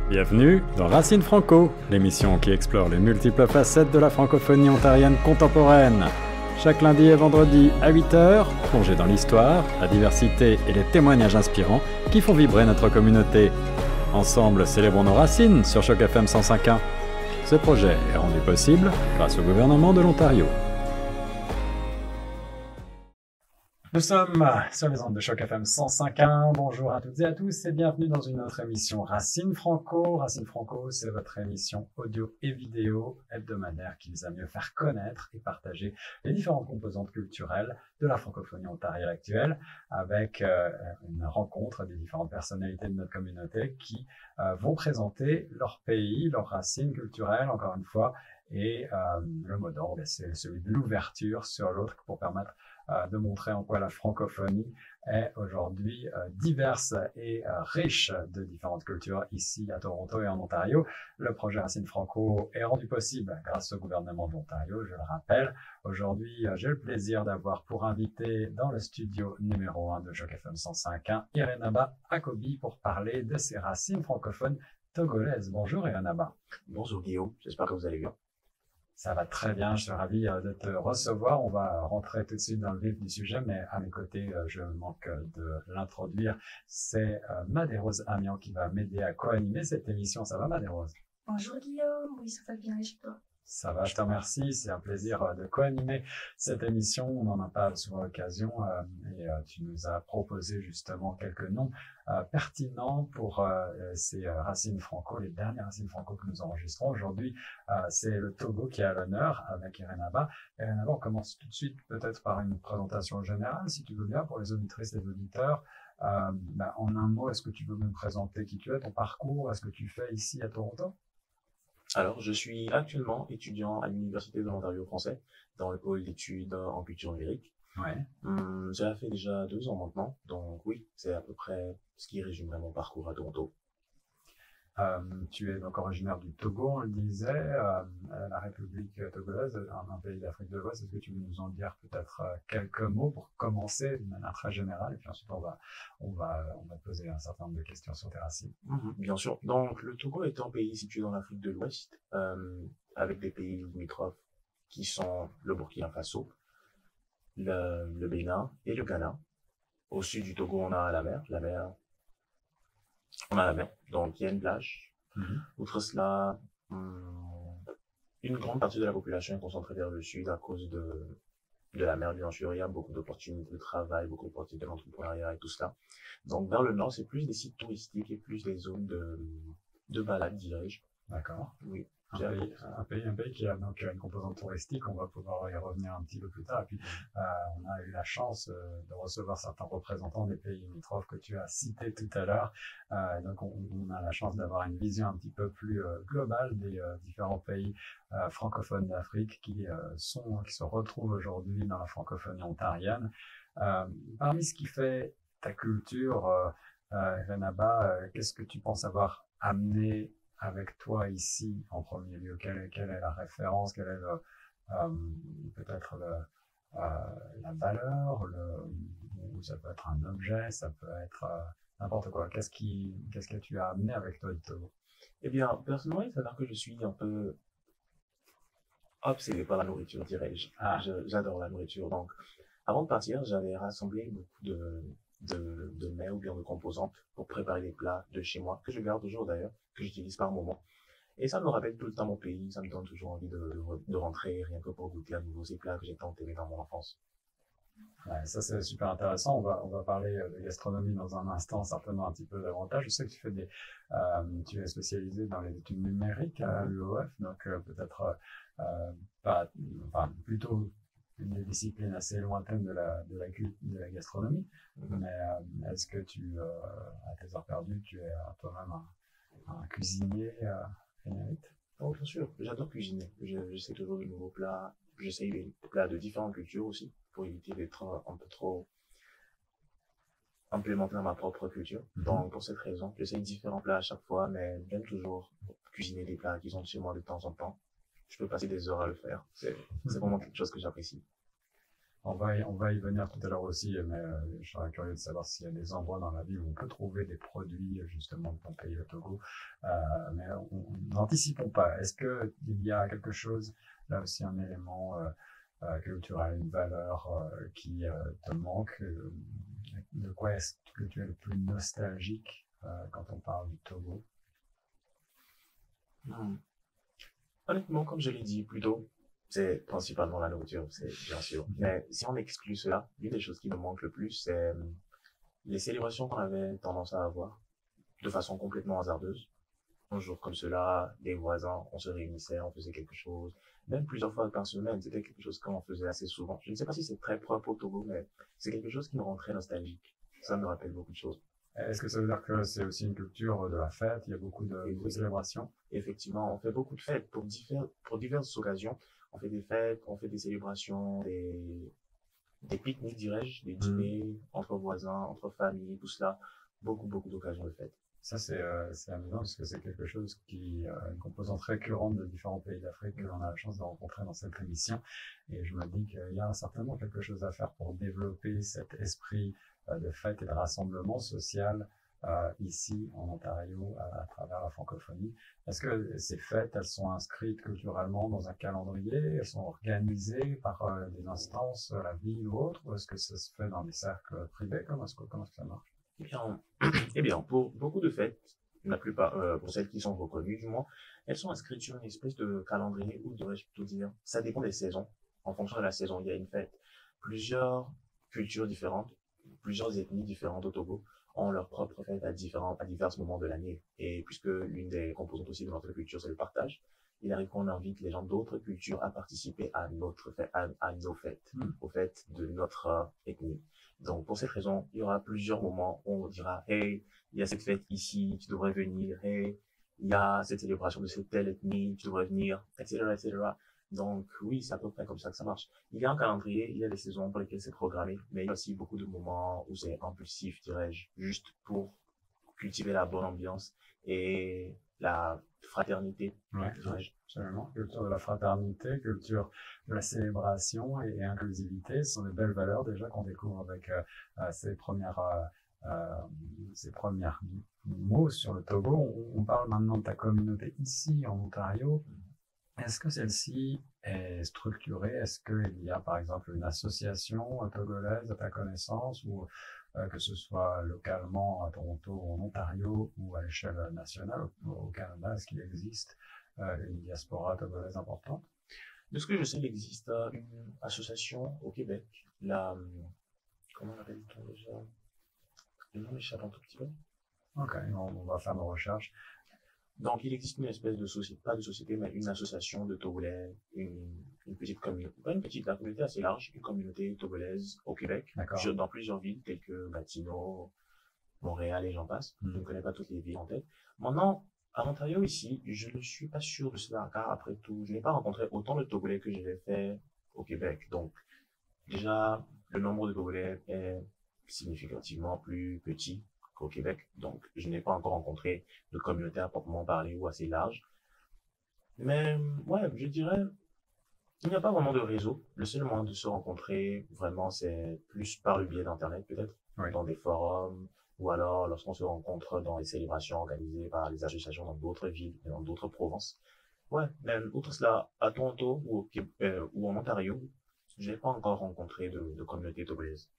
Bienvenue dans Racine Franco, l'émission qui explore les multiples facettes de la francophonie ontarienne contemporaine. Chaque lundi et vendredi à 8h, plongez dans l'histoire, la diversité et les témoignages inspirants qui font vibrer notre communauté. Ensemble, célébrons nos racines sur Choc FM 105.1. Ce projet est rendu possible grâce au gouvernement de l'Ontario. Nous sommes sur les ondes de Choc FM 105.1. Bonjour à toutes et à tous et bienvenue dans une autre émission Racine Franco. Racine Franco, c'est votre émission audio et vidéo hebdomadaire qui vise à mieux faire connaître et partager les différentes composantes culturelles de la francophonie ontarienne actuelle avec une rencontre des différentes personnalités de notre communauté qui vont présenter leur pays, leurs racines culturelles, encore une fois, et le mot d'ordre, c'est celui de l'ouverture sur l'autre pour permettre de montrer en quoi la francophonie est aujourd'hui diverse et riche de différentes cultures ici à Toronto et en Ontario. Le projet Racine Franco est rendu possible grâce au gouvernement de l'Ontario, je le rappelle. Aujourd'hui, j'ai le plaisir d'avoir pour invité dans le studio numéro 1 de Choc FM 105.1 Irenaba Akobi pour parler de ses racines francophones togolaises. Bonjour Irenaba. Bonjour Guillaume, j'espère que vous allez bien. Ça va très bien, je suis ravi de te recevoir. On va rentrer tout de suite dans le vif du sujet, mais à mes côtés, je manque de l'introduire. C'est Marie-Rose Amian qui va m'aider à co-animer cette émission. Ça va Marie-Rose? Bonjour Guillaume, oui ça va bien et chez toi? Ça va, je te remercie. C'est un plaisir de co-animer cette émission. On n'en a pas souvent l'occasion et tu nous as proposé justement quelques noms pertinents pour ces racines franco, les dernières racines franco que nous enregistrons. Aujourd'hui, c'est le Togo qui est à l'honneur avec Irenaba. Irenaba, on commence tout de suite peut-être par une présentation générale, si tu veux bien, pour les auditrices et les auditeurs. En un mot, est-ce que tu veux me présenter qui tu es, ton parcours, est-ce que tu fais ici à Toronto? Alors, je suis actuellement étudiant à l'Université de l'Ontario français dans le pôle d'études en culture numérique. Ouais. Cela fait déjà 2 ans maintenant, donc oui, c'est à peu près ce qui résumerait mon parcours à Toronto. Tu es donc originaire du Togo, on le disait, la République togolaise, un pays d'Afrique de l'Ouest. Est-ce que tu veux nous en dire peut-être quelques mots pour commencer d'une manière très générale, et puis ensuite on va te poser un certain nombre de questions sur tes racines. Bien sûr. Donc, le Togo est un pays situé dans l'Afrique de l'Ouest, avec des pays limitrophes qui sont le Burkina Faso, le Bénin et le Ghana. Au sud du Togo, on a la mer. On a la mer, donc il y a une plage. Outre cela, une grande partie de la population est concentrée vers le sud à cause de la mer, bien sûr. Il y a beaucoup d'opportunités de travail, beaucoup d'opportunités d'entrepreneuriat et tout cela. Donc vers le nord, c'est plus des sites touristiques et plus des zones de balade, dirais-je. D'accord. Oui. Un pays qui a donc une composante touristique, on va pouvoir y revenir un petit peu plus tard. Et puis, on a eu la chance de recevoir certains représentants des pays limitrophes que tu as cités tout à l'heure. Donc, on a la chance d'avoir une vision un petit peu plus globale des différents pays francophones d'Afrique qui se retrouvent aujourd'hui dans la francophonie ontarienne. Parmi ce qui fait ta culture, Irenaba, qu'est-ce que tu penses avoir amené avec toi ici en premier lieu? Quelle est la référence, quelle est peut-être la valeur, ou ça peut être un objet, ça peut être n'importe quoi. Qu'est-ce que tu as amené avec toi du Togo? Eh bien, personnellement, il s'avère que je suis un peu obsédé par la nourriture, dirais-je. J'adore la nourriture. Donc, avant de partir, j'avais rassemblé beaucoup de mets ou bien de composantes pour préparer des plats de chez moi, que je garde toujours d'ailleurs, que j'utilise par moment. Et ça me rappelle tout le temps mon pays, ça me donne toujours envie de rentrer, rien que pour goûter à nouveau ces plats que j'ai tant aimés dans mon enfance. Ouais, ça c'est super intéressant. On va parler de gastronomie dans un instant, certainement un petit peu davantage. Je sais que tu es spécialisé dans les études numériques à l'UOF, donc peut-être plutôt une des disciplines assez lointaines de la gastronomie. Mais est-ce que à tes heures perdues, tu es toi-même un cuisinier émérite? Oh, bien sûr, j'adore cuisiner. J'essaie toujours de nouveaux plats. J'essaie des plats de différentes cultures aussi, pour éviter d'être un peu trop implémenté dans ma propre culture. Donc, pour cette raison, j'essaie différents plats à chaque fois, mais j'aime toujours cuisiner des plats qui sont chez moi de temps en temps. Je peux passer des heures à le faire. C'est vraiment quelque chose que j'apprécie. On va y venir tout à l'heure aussi, mais je serais curieux de savoir s'il y a des endroits dans la ville où on peut trouver des produits justement de ton pays, le Togo. Mais n'anticipons pas. Est-ce que il y a quelque chose, là aussi un élément culturel, une valeur qui te manque? De quoi est-ce que tu es le plus nostalgique quand on parle du Togo? Hmm. Honnêtement, comme je l'ai dit plus tôt, c'est principalement la nourriture, c'est bien sûr. Mais si on exclut cela, l'une des choses qui me manque le plus, c'est les célébrations qu'on avait tendance à avoir de façon complètement hasardeuse. Un jour comme cela, les voisins, on se réunissait, on faisait quelque chose, même plusieurs fois par semaine, c'était quelque chose qu'on faisait assez souvent. Je ne sais pas si c'est très propre au Togo, mais c'est quelque chose qui me rend très nostalgique. Ça me rappelle beaucoup de choses. Est-ce que ça veut dire que c'est aussi une culture de la fête? Il y a beaucoup de célébrations? Effectivement, on fait beaucoup de fêtes pour diverses occasions. On fait des fêtes, on fait des célébrations, des pique-niques, dirais-je, des dîners entre voisins, entre familles, tout cela. Beaucoup, beaucoup d'occasions de fêtes. Ça, c'est amusant parce que c'est quelque chose qui est une composante récurrente de différents pays d'Afrique que l'on a la chance de rencontrer dans cette émission. Et je me dis qu'il y a certainement quelque chose à faire pour développer cet esprit de fête et de rassemblement social ici en Ontario à travers la francophonie. Est-ce que ces fêtes, elles sont inscrites culturellement dans un calendrier? Elles sont organisées par des instances, la ville ou autre? Ou est-ce que ça se fait dans des cercles privés? Comment est-ce que ça marche? Eh bien, eh bien, pour beaucoup de fêtes, la plupart, pour celles qui sont reconnues du moins, elles sont inscrites sur une espèce de calendrier, ou devrais-je plutôt dire, ça dépend des saisons. En fonction de la saison, il y a une fête. Plusieurs cultures différentes, plusieurs ethnies différentes au Togo ont leur propre fête à divers moments de l'année. Et puisque l'une des composantes aussi de notre culture, c'est le partage, il arrive qu'on invite les gens d'autres cultures à participer à notre fête, à nos fêtes, aux fêtes de notre ethnie. Donc, pour cette raison, il y aura plusieurs moments où on dira, hey, il y a cette fête ici, tu devrais venir, hey, il y a cette célébration de cette telle ethnie, tu devrais venir, etc., etc. Donc, oui, c'est à peu près comme ça que ça marche. Il y a un calendrier, il y a des saisons pour lesquelles c'est programmé, mais il y a aussi beaucoup de moments où c'est impulsif, dirais-je, juste pour cultiver la bonne ambiance et la fraternité, Ouais, dirais-je. absolument. Culture de la fraternité, culture de la célébration et inclusivité, ce sont des belles valeurs déjà qu'on découvre avec ces premières mots sur le Togo. On parle maintenant de ta communauté ici en Ontario. Est-ce que celle-ci est structurée? Est-ce qu'il y a par exemple une association togolaise à ta connaissance ou que ce soit localement à Toronto, en Ontario ou à l'échelle nationale au Canada, est-ce qu'il existe une diaspora togolaise importante? De ce que je sais, il existe une association au Québec, la, comment l'appelle-t-on déjà? Le nom m'échappe un tout petit peu. Ok, on va faire nos recherches. Donc, il existe une espèce de société, pas de société, mais une association de Togolais, une petite communauté, pas une petite, la communauté assez large, une communauté togolaise au Québec, dans plusieurs villes, telles que Gatineau, Montréal et j'en passe. Je ne connais pas toutes les villes en tête. Maintenant, à Ontario, ici, je ne suis pas sûr de cela, car après tout, je n'ai pas rencontré autant de Togolais que je l'ai fait au Québec. Donc, déjà, le nombre de Togolais est significativement plus petit qu'au Québec. Donc, je n'ai pas encore rencontré de communauté à proprement parler ou assez large. Mais, ouais, je dirais, il n'y a pas vraiment de réseau. Le seul moyen de se rencontrer, vraiment, c'est plus par le biais d'Internet, peut-être, dans des forums, ou alors lorsqu'on se rencontre dans les célébrations organisées par les associations dans d'autres villes et dans d'autres provinces. Ouais, même outre cela, à Toronto ou en Ontario, je n'ai pas encore rencontré de communauté togolaise.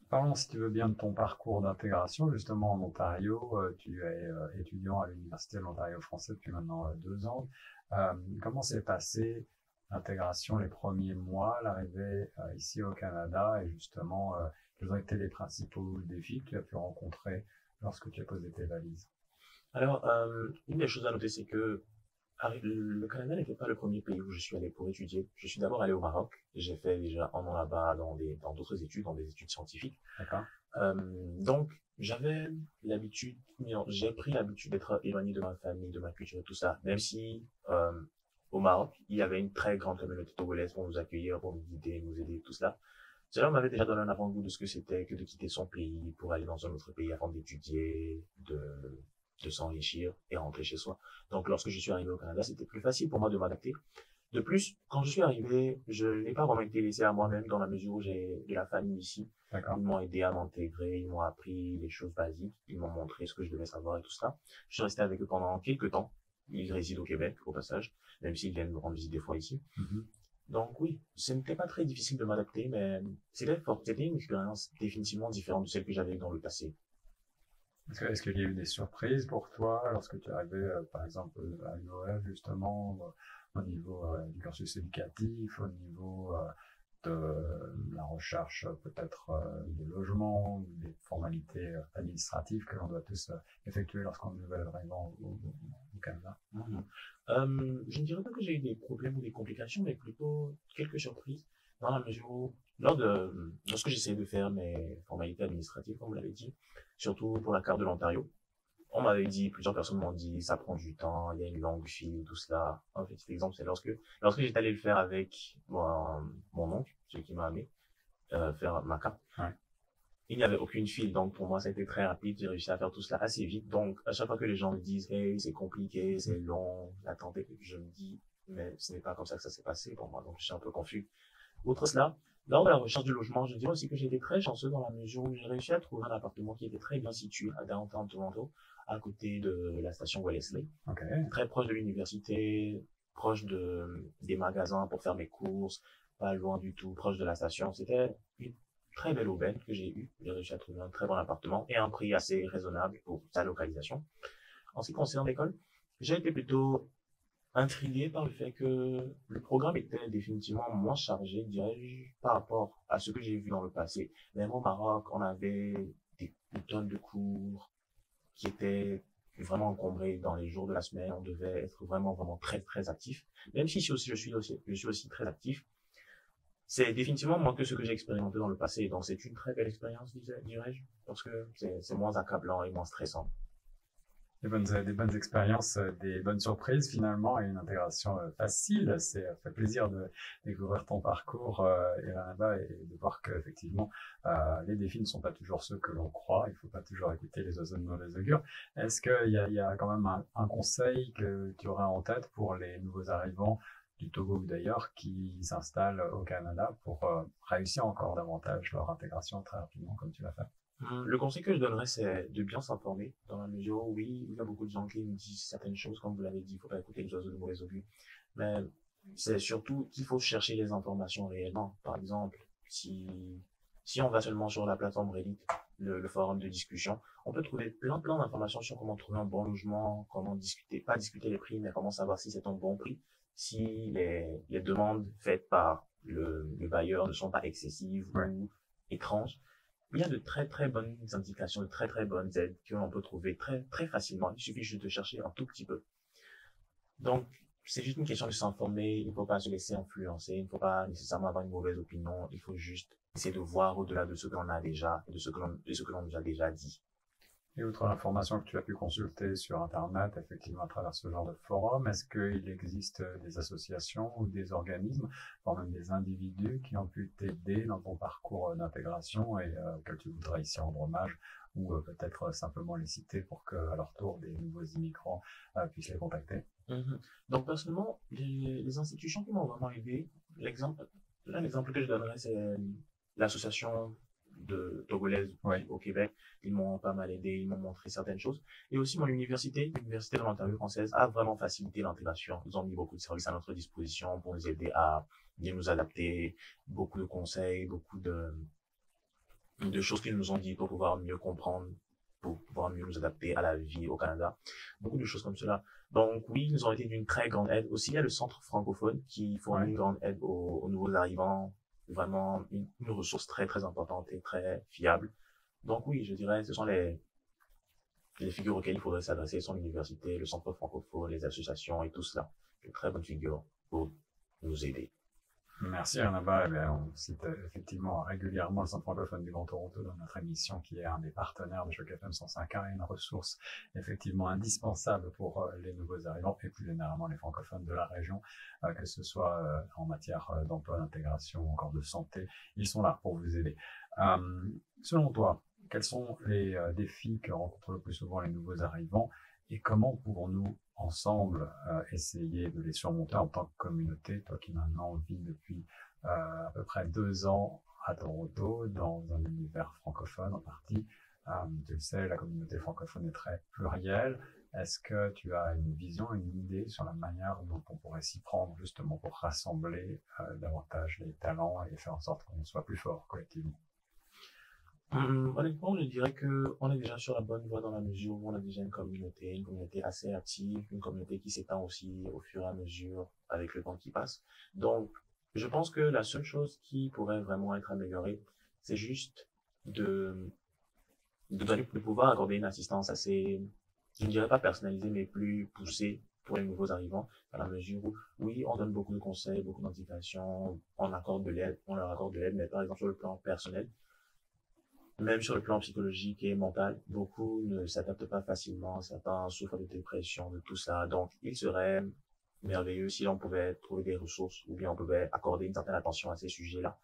Parlons, si tu veux bien, de ton parcours d'intégration, justement en Ontario. Tu es étudiant à l'Université de l'Ontario français depuis maintenant 2 ans. Comment s'est passée l'intégration les premiers mois, l'arrivée ici au Canada et justement, quels ont été les principaux défis que tu as pu rencontrer lorsque tu as posé tes valises? Alors, une des choses à noter, c'est que le Canada n'était pas le premier pays où je suis allé pour étudier. Je suis d'abord allé au Maroc. J'ai fait déjà un an là-bas dans d'autres études, dans des études scientifiques. D'accord. Donc, j'avais l'habitude, j'ai pris l'habitude d'être éloigné de ma famille, de ma culture et tout ça. Même si, au Maroc, il y avait une très grande communauté togolaise pour nous accueillir, pour nous guider, nous aider, tout cela. Cela m'avait déjà donné un avant-goût de ce que c'était que de quitter son pays pour aller dans un autre pays avant d'étudier, de s'enrichir et rentrer chez soi. Donc, lorsque je suis arrivé au Canada, c'était plus facile pour moi de m'adapter. De plus, quand je suis arrivé, je n'ai pas vraiment été laissé à moi-même dans la mesure où j'ai de la famille ici. D'accord. Ils m'ont aidé à m'intégrer, ils m'ont appris les choses basiques, ils m'ont montré ce que je devais savoir et tout ça. Je suis resté avec eux pendant quelques temps. Ils résident au Québec, au passage, même s'ils viennent me rendre visite des fois ici. Donc oui, ce n'était pas très difficile de m'adapter, mais c'était une expérience définitivement différente de celle que j'avais eue dans le passé. Est-ce qu'il y a eu des surprises pour toi lorsque tu es arrivé, par exemple, à l'UOF, justement, au niveau du cursus éducatif, au niveau de la recherche peut-être de logement, ou des formalités administratives que l'on doit tous effectuer lorsqu'on est nouvel arrivant au Canada? Je ne dirais pas que j'ai eu des problèmes ou des complications, mais plutôt quelques surprises, dans la mesure où, lorsque j'essayais de faire mes formalités administratives, comme vous l'avez dit, surtout pour la carte de l'Ontario, on m'avait dit, plusieurs personnes m'ont dit, ça prend du temps, il y a une longue file, tout cela. Un petit exemple, c'est lorsque j'étais allé le faire avec mon oncle, celui qui m'a amené, faire ma carte. Ouais. Il n'y avait aucune file, donc pour moi, ça a été très rapide, j'ai réussi à faire tout cela assez vite. Donc, à chaque fois que les gens me disent, hey, c'est compliqué, c'est long, attendez, je me dis, mais ce n'est pas comme ça que ça s'est passé pour moi, donc je suis un peu confus. Outre cela, lors de la recherche du logement, je dirais aussi que j'ai été très chanceux dans la mesure où j'ai réussi à trouver un appartement qui était très bien situé à Downtown Toronto, à côté de la station Wellesley. Okay. Très proche de l'université, proche des magasins pour faire mes courses, pas loin du tout, proche de la station. C'était une très belle aubaine que j'ai eue. J'ai réussi à trouver un très bon appartement et un prix assez raisonnable pour sa localisation. En ce qui concerne l'école, j'ai été plutôt intrigué par le fait que le programme était définitivement moins chargé, dirais-je, par rapport à ce que j'ai vu dans le passé. Même au Maroc, on avait une tonne de cours qui étaient vraiment encombrés dans les jours de la semaine. On devait être vraiment, vraiment très, très actif. Même si je suis aussi très actif. C'est définitivement moins que ce que j'ai expérimenté dans le passé. Donc, c'est une très belle expérience, dirais-je, parce que c'est moins accablant et moins stressant. Des bonnes expériences, des bonnes surprises finalement et une intégration facile. Ça fait plaisir de découvrir ton parcours là-bas et de voir qu'effectivement les défis ne sont pas toujours ceux que l'on croit. Il ne faut pas toujours écouter les oiseaux de mauvais augure. Est-ce qu'il y a quand même un conseil que tu aurais en tête pour les nouveaux arrivants du Togo ou d'ailleurs qui s'installent au Canada pour réussir encore davantage leur intégration très rapidement comme tu l'as fait? Le conseil que je donnerais, c'est de bien s'informer, dans la mesure où, oui, il y a beaucoup de gens qui me disent certaines choses, comme vous l'avez dit, il faut pas écouter les oiseaux de mauvais augure. Mais c'est surtout qu'il faut chercher les informations réellement. Par exemple, si on va seulement sur la plateforme Reddit, le forum de discussion, on peut trouver plein d'informations sur comment trouver un bon logement, comment discuter, pas discuter les prix, mais comment savoir si c'est un bon prix, si les demandes faites par le bailleur ne sont pas excessives ou étranges. Il y a de très très bonnes indications, de très très bonnes aides que l'on peut trouver très très facilement. Il suffit juste de chercher un tout petit peu. Donc, c'est juste une question de s'informer. Il ne faut pas se laisser influencer. Il ne faut pas nécessairement avoir une mauvaise opinion. Il faut juste essayer de voir au-delà de ce que l'on a déjà et de ce que l'on nous a déjà dit. Et outre l'information que tu as pu consulter sur Internet, effectivement à travers ce genre de forum, est-ce qu'il existe des associations ou des organismes, voire même des individus qui ont pu t'aider dans ton parcours d'intégration et auxquels tu voudrais ici rendre hommage ou peut-être simplement les citer pour qu'à leur tour des nouveaux immigrants puissent les contacter? Donc personnellement, les institutions qui m'ont vraiment aidé, l'exemple que je donnerais, c'est l'association de togolaise au Québec. Ils m'ont pas mal aidé, ils m'ont montré certaines choses. Et aussi mon université, l'Université de l'Ontario française, a vraiment facilité l'intégration. Ils ont mis beaucoup de services à notre disposition pour nous aider à bien nous adapter, beaucoup de conseils, beaucoup de choses qu'ils nous ont dit pour pouvoir mieux comprendre, pour pouvoir mieux nous adapter à la vie au Canada. Beaucoup de choses comme cela. Donc oui, ils ont été d'une très grande aide. Aussi, il y a le centre francophone qui fournit une grande aide aux nouveaux arrivants. Vraiment une ressource très très importante et très fiable. Donc oui, je dirais, ce sont les figures auxquelles il faudrait s'adresser, sont l'université, le centre francophone, les associations et tout cela. De très bonnes figures pour nous aider. Merci Arnaba. On cite effectivement régulièrement le Centre francophone du Grand Toronto dans notre émission, qui est un des partenaires de Choc FM 105.1 et une ressource effectivement indispensable pour les nouveaux arrivants et plus généralement les francophones de la région, que ce soit en matière d'emploi, d'intégration, encore de santé. Ils sont là pour vous aider. Selon toi, quels sont les défis que rencontrent le plus souvent les nouveaux arrivants et comment pouvons-nous ensemble essayer de les surmonter en tant que communauté, toi qui maintenant vis depuis à peu près 2 ans à Toronto, dans un univers francophone en partie. Tu le sais, la communauté francophone est très plurielle. Est-ce que tu as une vision, une idée sur la manière dont on pourrait s'y prendre justement pour rassembler davantage les talents et faire en sorte qu'on soit plus fort collectivement? Honnêtement, je dirais que on est déjà sur la bonne voie dans la mesure où on a déjà une communauté assez active, une communauté qui s'étend aussi au fur et à mesure avec le temps qui passe. Donc, je pense que la seule chose qui pourrait vraiment être améliorée, c'est juste de, de pouvoir accorder une assistance assez, je ne dirais pas personnalisée, mais plus poussée pour les nouveaux arrivants, dans la mesure où, oui, on donne beaucoup de conseils, beaucoup d'indications, on accorde de l'aide, on leur accorde de l'aide, mais par exemple sur le plan personnel, même sur le plan psychologique et mental, beaucoup ne s'adaptent pas facilement, certains souffrent de dépression, de tout ça. Donc, il serait merveilleux si l'on pouvait trouver des ressources ou bien on pouvait accorder une certaine attention à ces sujets-là.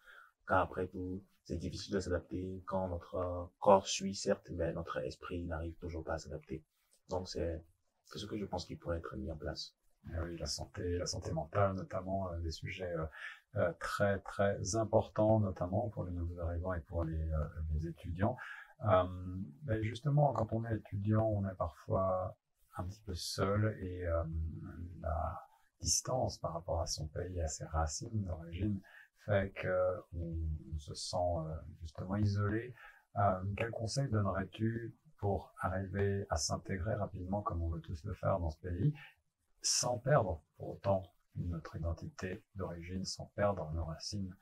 Car après tout, c'est difficile de s'adapter quand notre corps suit, certes, mais notre esprit n'arrive toujours pas à s'adapter. Donc, c'est ce que je pense qu'il pourrait être mis en place. Et oui, la santé mentale, notamment, des sujets très très importants, notamment pour les nouveaux arrivants et pour les étudiants. Ben justement, quand on est étudiant, on est parfois un petit peu seul et la distance par rapport à son pays, à ses racines d'origine, fait qu'on se sent justement isolé. Quel conseil donnerais-tu pour arriver à s'intégrer rapidement, comme on veut tous le faire dans ce pays, sans perdre pour autant notre identité d'origine, sans perdre nos racines?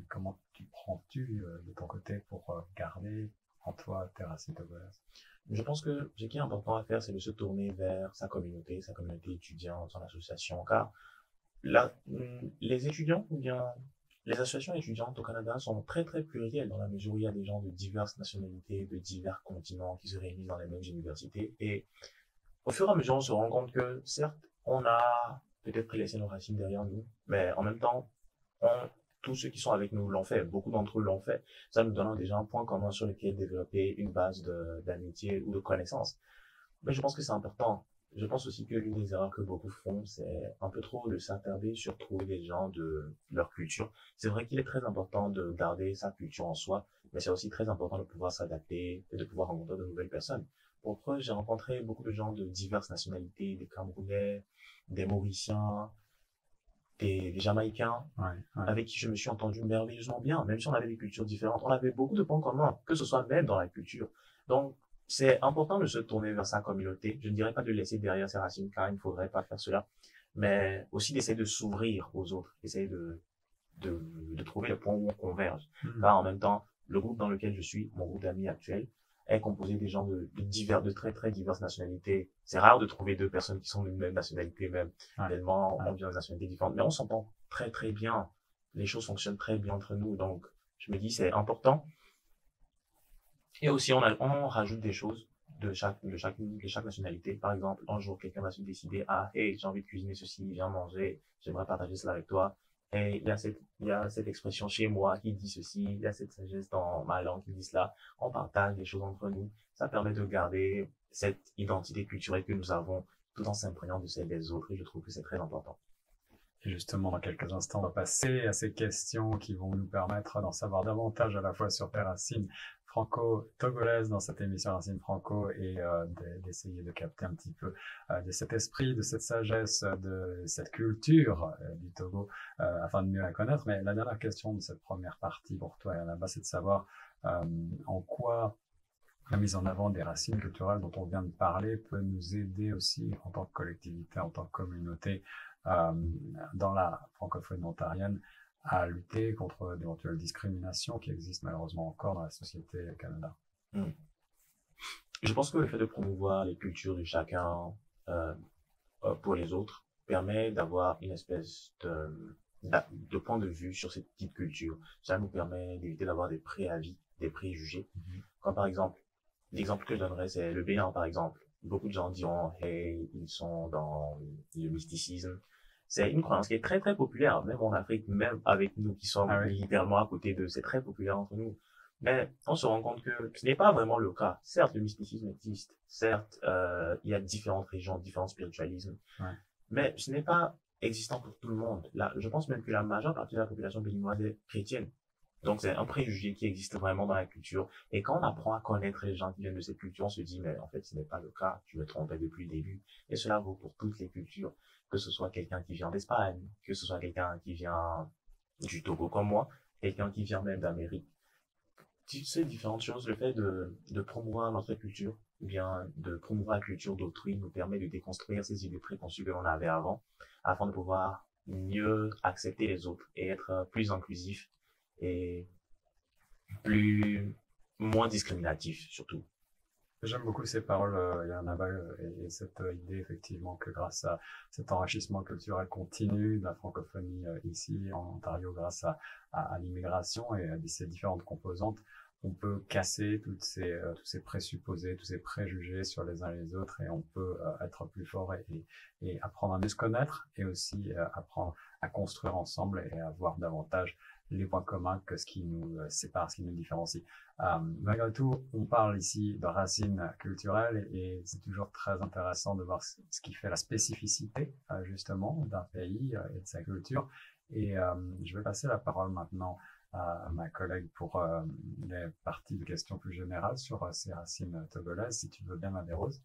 Comment prends-tu de ton côté pour garder en toi tes racines togolaises? Je pense que ce qui est important à faire, c'est de se tourner vers sa communauté étudiante, son association, car là, les étudiants ou bien les associations étudiantes au Canada sont très très plurielles dans la mesure où il y a des gens de diverses nationalités, de divers continents qui se réunissent dans les mêmes universités. Et au fur et à mesure, on se rend compte que certes, on a peut-être laissé nos racines derrière nous, mais en même temps, tous ceux qui sont avec nous l'ont fait, beaucoup d'entre eux l'ont fait. Ça nous donne déjà un point commun sur lequel développer une base d'amitié ou de connaissances. Mais je pense que c'est important. Je pense aussi que l'une des erreurs que beaucoup font, c'est un peu trop de s'attarder sur trouver des gens de leur culture. C'est vrai qu'il est très important de garder sa culture en soi, mais c'est aussi très important de pouvoir s'adapter et de pouvoir rencontrer de nouvelles personnes. Pour preuve, j'ai rencontré beaucoup de gens de diverses nationalités, des Camerounais, des Mauriciens, des Jamaïcains, avec qui je me suis entendu merveilleusement bien, même si on avait des cultures différentes. On avait beaucoup de points communs, que ce soit même dans la culture. Donc, c'est important de se tourner vers sa communauté. Je ne dirais pas de laisser derrière ses racines, car il ne faudrait pas faire cela, mais aussi d'essayer de s'ouvrir aux autres, d'essayer de trouver le point où on converge. Car en même temps, le groupe dans lequel je suis, mon groupe d'amis actuel, est composé des gens de très très diverses nationalités. C'est rare de trouver deux personnes qui sont d'une même nationalité même. Tellement on vient de nationalités différentes, mais on s'entend très très bien. Les choses fonctionnent très bien entre nous, donc je me dis c'est important. Et aussi on rajoute des choses de chaque nationalité. Par exemple, un jour quelqu'un va se décider, ah hey, j'ai envie de cuisiner ceci, viens manger, j'aimerais partager cela avec toi. Et il y a cette expression chez moi qui dit ceci, il y a cette sagesse dans ma langue qui dit cela. On partage des choses entre nous. Ça permet de garder cette identité culturelle que nous avons tout en s'imprégnant de celle des autres. Et je trouve que c'est très important. Et justement, dans quelques instants, on va passer à ces questions qui vont nous permettre d'en savoir davantage à la fois sur tes racines franco-togolaises dans cette émission Racines Franco et d'essayer de capter un petit peu de cet esprit, de cette sagesse, de cette culture du Togo afin de mieux la connaître. Mais la dernière question de cette première partie pour toi, là-bas, c'est de savoir en quoi la mise en avant des racines culturelles dont on vient de parler peut nous aider aussi en tant que collectivité, en tant que communauté dans la francophonie ontarienne à lutter contre d'éventuelles discriminations qui existent malheureusement encore dans la société Canada. Je pense que le fait de promouvoir les cultures de chacun pour les autres permet d'avoir une espèce de point de vue sur cette petite culture. Ça nous permet d'éviter d'avoir des préavis, des préjugés. Comme par exemple, l'exemple que je donnerais, c'est le Bénin, par exemple. Beaucoup de gens diront, hey, ils sont dans le mysticisme. C'est une croyance qui est très, très populaire, même en Afrique, même avec nous qui sommes littéralement à côté d'eux. C'est très populaire entre nous. Mais on se rend compte que ce n'est pas vraiment le cas. Certes, le mysticisme existe. Certes, il y a différentes régions, différents spiritualismes. Ouais. Mais ce n'est pas existant pour tout le monde. Là, je pense même que la majeure partie de la population béninoise est chrétienne. Donc, c'est un préjugé qui existe vraiment dans la culture. Et quand on apprend à connaître les gens qui viennent de cette culture, on se dit, mais en fait, ce n'est pas le cas. Tu me trompais depuis le début. Et cela vaut pour toutes les cultures. Que ce soit quelqu'un qui vient d'Espagne, que ce soit quelqu'un qui vient du Togo comme moi, quelqu'un qui vient même d'Amérique. Tu sais, différentes choses, le fait de promouvoir notre culture, ou bien de promouvoir la culture d'autrui nous permet de déconstruire ces idées préconçues que l'on avait avant, afin de pouvoir mieux accepter les autres et être plus inclusif et plus, moins discriminatif, surtout. J'aime beaucoup ces paroles, Yarnaba, et cette idée effectivement que grâce à cet enrichissement culturel continu de la francophonie ici en Ontario, grâce à l'immigration et à ces différentes composantes, on peut casser tous ces présupposés, tous ces préjugés sur les uns et les autres, et on peut être plus fort et apprendre à mieux se connaître, et aussi apprendre à construire ensemble et à voir davantage les points communs que ce qui nous sépare, ce qui nous différencie. Malgré tout, on parle ici de racines culturelles et c'est toujours très intéressant de voir ce qui fait la spécificité justement d'un pays et de sa culture. Et je vais passer la parole maintenant à ma collègue pour les parties de questions plus générales sur ces racines togolaises, si tu veux bien, Marie-Rose.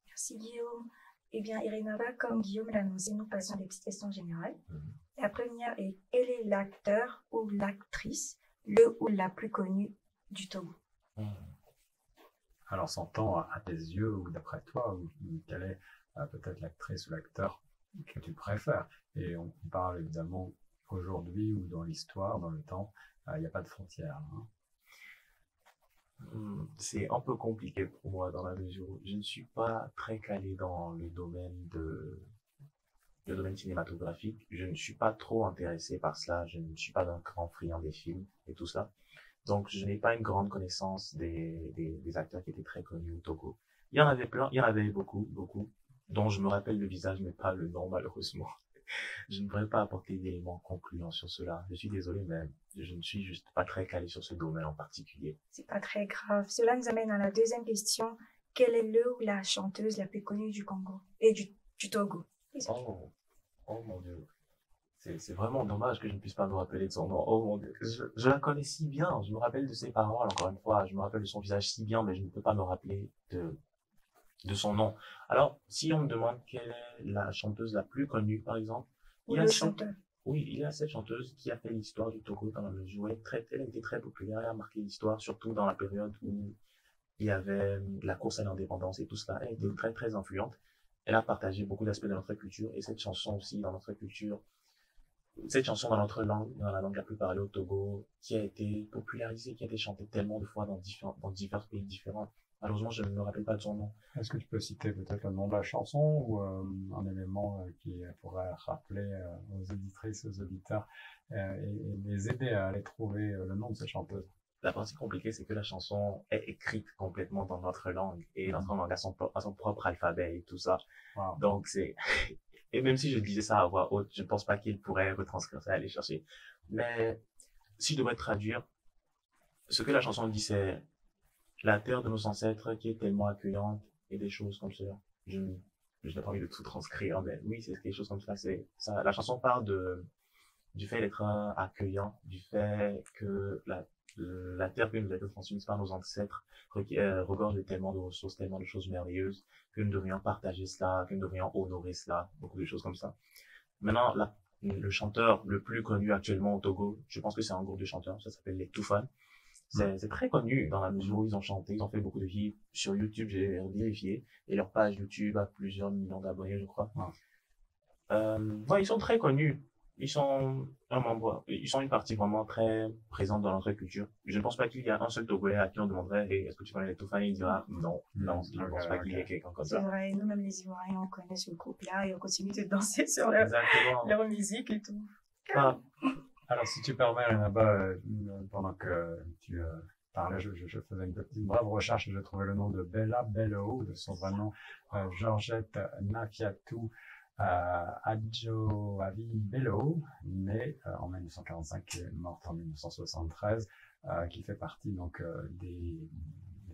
Merci Guillaume. Eh bien, Irénaba, comme Guillaume l'a annoncé, nous passons à des petites questions générales. La première est, quel est l'acteur ou l'actrice, le ou la plus connue du Togo? Alors, s'entend à tes yeux ou d'après toi, ou quelle est peut-être l'actrice ou l'acteur que tu préfères? Et on parle évidemment aujourd'hui ou dans l'histoire, dans le temps, il n'y a pas de frontières. Hein. C'est un peu compliqué pour moi dans la mesure où je ne suis pas très calé dans le domaine cinématographique. Je ne suis pas trop intéressé par cela. Je ne suis pas un grand friand des films et tout ça. Donc, je n'ai pas une grande connaissance des acteurs qui étaient très connus au Togo. Il y en avait plein, il y en avait beaucoup, dont je me rappelle le visage, mais pas le nom, malheureusement. Je ne pourrais pas apporter d'éléments concluants sur cela. Je suis désolé, mais je ne suis juste pas très calé sur ce domaine en particulier. C'est pas très grave. Cela nous amène à la deuxième question. Quelle est le ou la chanteuse la plus connue du Congo et du Togo? Oh mon Dieu. C'est vraiment dommage que je ne puisse pas me rappeler de son nom. Oh mon Dieu. Je la connais si bien. Je me rappelle de ses paroles, encore une fois. Je me rappelle de son visage si bien, mais je ne peux pas me rappeler de son nom. Alors, si on me demande quelle est la chanteuse la plus connue, par exemple, Ou le chanteur. oui, il y a cette chanteuse qui a fait l'histoire du Togo dans la mesure où elle était très populaire, elle a marqué l'histoire, surtout dans la période où il y avait la course à l'indépendance et tout cela. Elle était très, très influente. Elle a partagé beaucoup d'aspects de notre culture et cette chanson aussi dans notre culture, cette chanson dans notre langue, dans la langue la plus parlée au Togo, qui a été popularisée, qui a été chantée tellement de fois dans divers pays différents. Malheureusement, je ne me rappelle pas de son nom. Est-ce que tu peux citer peut-être le nom de la chanson ou un élément qui pourrait rappeler aux éditrices, aux auditeurs et les aider à aller trouver le nom de cette chanteuse? La partie compliquée, c'est que la chanson est écrite complètement dans notre langue et notre langue a son propre alphabet et tout ça. Wow. Donc c'est, et même si je disais ça à voix haute, je ne pense pas qu'il pourrait retranscrire ça et aller chercher. Mais si je devrais traduire, ce que la chanson dit, c'est la terre de nos ancêtres qui est tellement accueillante et des choses comme cela. Je n'ai pas envie de tout transcrire, mais oui, c'est quelque chose comme ça. C'est ça. La chanson parle du fait d'être accueillant, du fait que la terre que nous a été transmise par nos ancêtres regorge de tellement de ressources, tellement de choses merveilleuses, que nous devrions partager cela, que nous devrions honorer cela, beaucoup de choses comme ça. Maintenant, le chanteur le plus connu actuellement au Togo, je pense que c'est un groupe de chanteurs, ça s'appelle les Toufan. C'est très connu dans la mesure où ils ont chanté, ils ont fait beaucoup de hits sur YouTube, j'ai vérifié, et leur page YouTube a plusieurs millions d'abonnés, je crois. Ouais, ils sont très connus. Ils sont ils sont une partie vraiment très présente dans notre culture. Je ne pense pas qu'il y a un seul Togolais à qui on demanderait, hey, est-ce que tu connais les Toufani? Il dira, non, je ne pense pas qu'il y ait quelqu'un comme ça. C'est vrai, nous-mêmes les Ivoiriens, on connaît ce groupe-là et on continue de danser sur leur musique et tout. Alors, si tu permets, là-bas, pendant que tu parlais, je faisais une petite brève recherche et j'ai trouvé le nom de Bella Bello, de son vrai nom, Georgette Nafiatou Adjo Avi Bello, née en 1945 et morte en 1973. qui fait partie donc des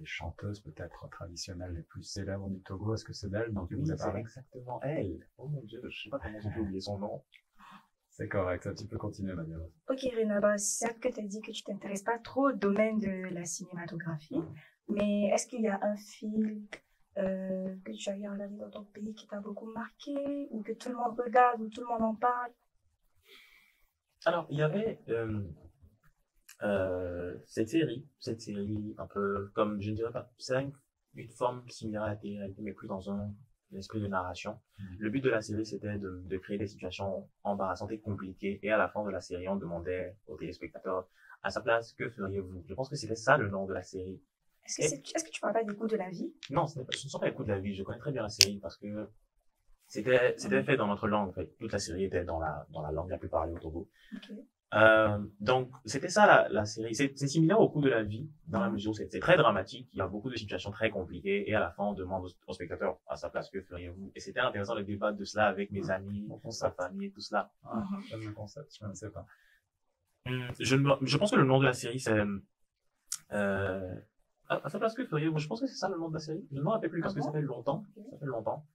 chanteuses peut-être traditionnelles les plus célèbres du Togo. Est-ce que c'est d'elle dont tu Oui, voulais c'est parler? exactement elle. Oh mon Dieu, je sais pas comment j'ai pu oublier son nom. C'est correct, ça, tu peux continuer, Manuel. Ok, Rena, bah, certes que tu as dit que tu t'intéresses pas trop au domaine de la cinématographie, mais est-ce qu'il y a un film que tu as regardé dans ton pays qui t'a beaucoup marqué, ou que tout le monde regarde, ou tout le monde en parle? Alors, il y avait cette série un peu comme, je ne dirais pas, c'est une forme similaire à la télé-réalité, mais plus dans un esprit de narration. Le but de la série, c'était de créer des situations embarrassantes et compliquées, et à la fin de la série, on demandait aux téléspectateurs, à sa place, que feriez-vous? Je pense que c'était ça le nom de la série. Est-ce que tu parles pas des coups de la vie? Non, ce ne sont pas les coups de la vie. Je connais très bien la série parce que c'était fait dans notre langue. En fait, toute la série était dans la langue la plus parlée au Togo. Ok. Donc, c'était ça la série. C'est similaire au coup de la vie, dans la mesure où c'est très dramatique. Il y a beaucoup de situations très compliquées et à la fin, on demande au spectateur, à sa place, que feriez-vous? Et c'était intéressant de débattre de cela avec mes amis, sa famille et tout cela. J'aime le concept, je ne sais pas. Je pense que le nom de la série, c'est à sa place, que feriez-vous? Je pense que c'est ça le nom de la série. Je ne me rappelle plus parce que ça fait longtemps. Ça fait longtemps.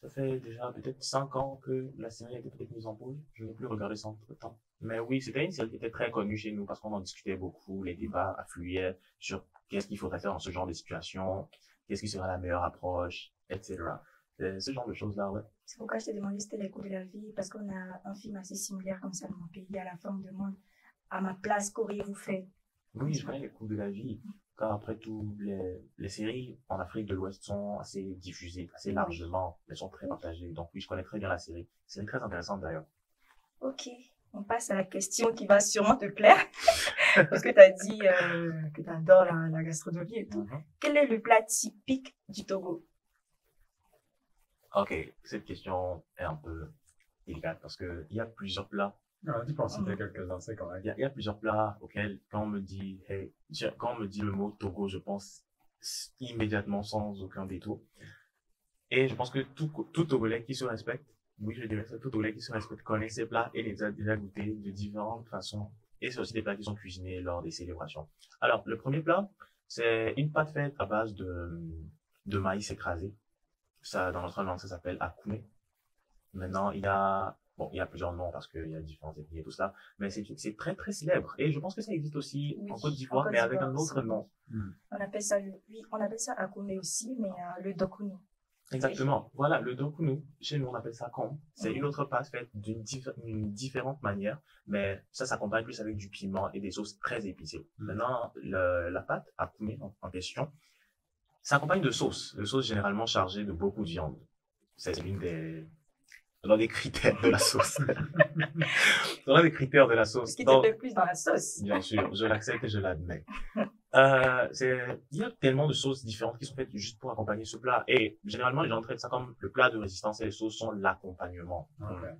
Ça fait déjà peut-être 5 ans que la série a été peut-être mise en pause. Je n'ai plus regardé ça entre temps. Mais oui, c'était une série qui était très connue chez nous parce qu'on en discutait beaucoup. Les débats affluaient sur qu'est-ce qu'il faudrait faire dans ce genre de situation, qu'est-ce qui serait la meilleure approche, etc. Ce genre de choses-là, ouais. C'est pourquoi je t'ai demandé si c'était les coups de la vie, parce qu'on a un film assez similaire comme ça dans mon pays. À la fin, on me demande, à ma place, qu'auriez-vous fait? Oui, je connais les coups de la vie. Car après tout, les séries en Afrique de l'Ouest sont assez diffusées, assez largement. Elles sont très partagées. Donc oui, je connais très bien la série. Série très intéressante d'ailleurs. Ok, on passe à la question qui va sûrement te plaire, parce que tu as dit que tu adores la gastronomie et tout. Quel est le plat typique du Togo? Ok, cette question est un peu délicate parce que il y a plusieurs plats. Tu peux en citer quelques-uns, c'est correct. Il y a plusieurs plats auxquels, quand on me dit le mot Togo, je pense immédiatement sans aucun détour. Et je pense que tout Togolais qui se respecte, oui, je dirais ça, tout Togolais qui se respecte connaît ces plats et les a déjà goûtés de différentes façons. Et c'est aussi des plats qui sont cuisinés lors des célébrations. Alors, le premier plat, c'est une pâte faite à base de maïs écrasé. Ça, dans notre langue, ça s'appelle akoumé. Maintenant, il y a plusieurs noms parce qu'il y a différents ethnies et tout ça, mais c'est très très célèbre. Et je pense que ça existe aussi en Côte d'Ivoire, mais avec un autre nom. On appelle ça akoumé aussi, mais le dokunu. Exactement. Voilà, le dokunu, chez nous on appelle ça kom. C'est une autre pâte faite d'une différente manière, mais ça s'accompagne plus avec du piment et des sauces très épicées. Maintenant, la pâte akoumé en question s'accompagne de sauces généralement chargées de beaucoup de viande. C'est l'un des critères de la sauce. L'un des critères de la sauce. Ce qui te plaît plus dans la sauce. Bien sûr, je l'accepte et je l'admets. Il y a tellement de sauces différentes qui sont faites juste pour accompagner ce plat. Et généralement, les gens traitent ça comme le plat de résistance et les sauces sont l'accompagnement. Okay.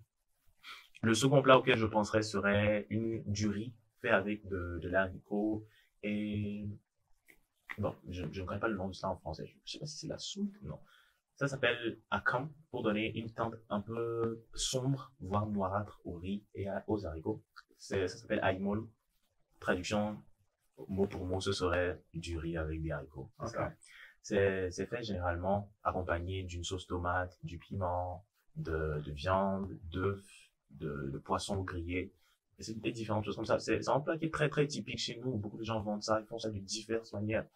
Le second plat auquel je penserais serait du riz fait avec de l'haricot et bon, je ne connais pas le nom de ça en français. Je ne sais pas si c'est la soupe, non. Ça s'appelle akam pour donner une teinte un peu sombre, voire noirâtre au riz et aux haricots. Ça s'appelle aïmol. Traduction, mot pour mot, ce serait du riz avec des haricots. Okay. C'est fait généralement accompagné d'une sauce tomate, du piment, de viande, d'œufs, de poisson grillé. Et c'est des différentes choses comme ça. C'est un plat qui est très très typique chez nous. Beaucoup de gens vendent ça, ils font ça de diverses manières.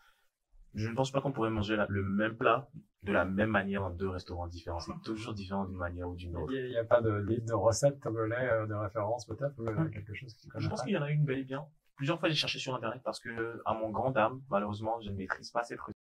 Je ne pense pas qu'on pourrait manger le même plat de la même manière dans 2 restaurants différents. C'est toujours différent d'une manière ou d'une autre. Il n'y a pas de livre de recettes togolais de référence peut-être ou quelque chose que tu connais? Je pense qu'il y en a une bel et bien. Plusieurs fois, j'ai cherché sur Internet parce que, à mon grand dame, malheureusement, je ne maîtrise pas cette recette.